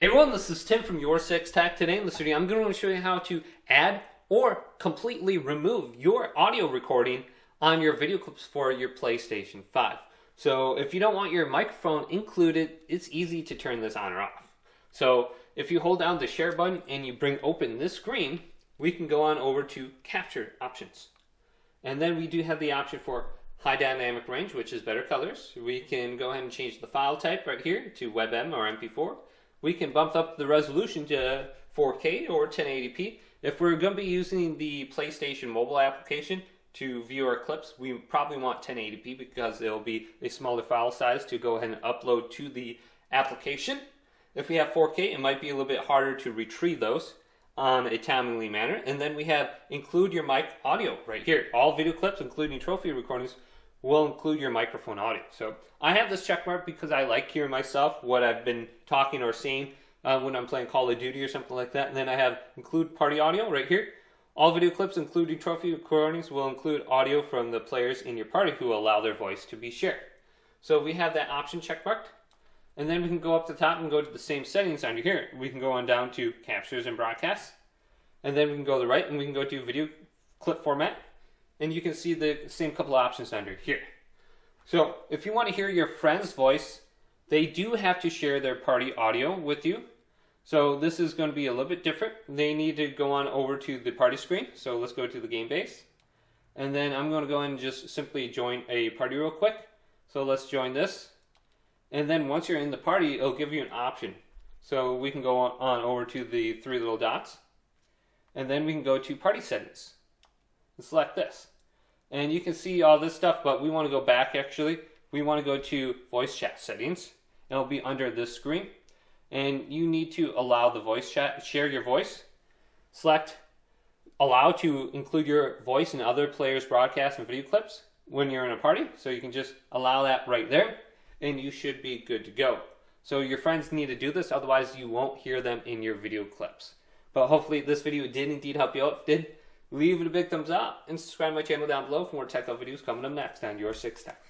Hey everyone, this is Tim from YourSixTech. Today in this video, I'm going to show you how to add or completely remove your audio recording on your video clips for your PlayStation 5. So if you don't want your microphone included, it's easy to turn this on or off. So if you hold down the share button and you bring open this screen, we can go on over to capture options. And then we do have the option for high dynamic range, which is better colors. We can go ahead and change the file type right here to WebM or MP4. We can bump up the resolution to 4K or 1080p. If we're going to be using the PlayStation mobile application to view our clips, we probably want 1080p because it'll be a smaller file size to go ahead and upload to the application. If we have 4K, it might be a little bit harder to retrieve those on a timely manner. And then we have include your mic audio right here. All video clips, including trophy recordings, will include your microphone audio. So I have this check mark because I like hearing myself, what I've been talking or saying when I'm playing Call of Duty or something like that. And then I have include party audio right here. All video clips, including trophy recordings, will include audio from the players in your party who allow their voice to be shared. So we have that option check marked. And then we can go up to the top and go to the same settings under here. We can go on down to captures and broadcasts. And then we can go to the right and we can go to video clip format. And you can see the same couple of options under here. So if you want to hear your friend's voice, they do have to share their party audio with you. So this is going to be a little bit different. They need to go on over to the party screen. So let's go to the game base. And then I'm going to go and just simply join a party real quick. So let's join this. And then once you're in the party, it'll give you an option. So we can go on over to the three little dots. And then we can go to party settings. And select this. And you can see all this stuff, but we want to go back actually. We want to go to voice chat settings. It'll be under this screen. And you need to allow the voice chat, share your voice. Select allow to include your voice in other players' broadcasts and video clips when you're in a party. So you can just allow that right there. And you should be good to go. So your friends need to do this, otherwise you won't hear them in your video clips. But hopefully this video did indeed help you out. If it did, leave it a big thumbs up and subscribe to my channel down below for more tech videos coming up next on YourSixTech.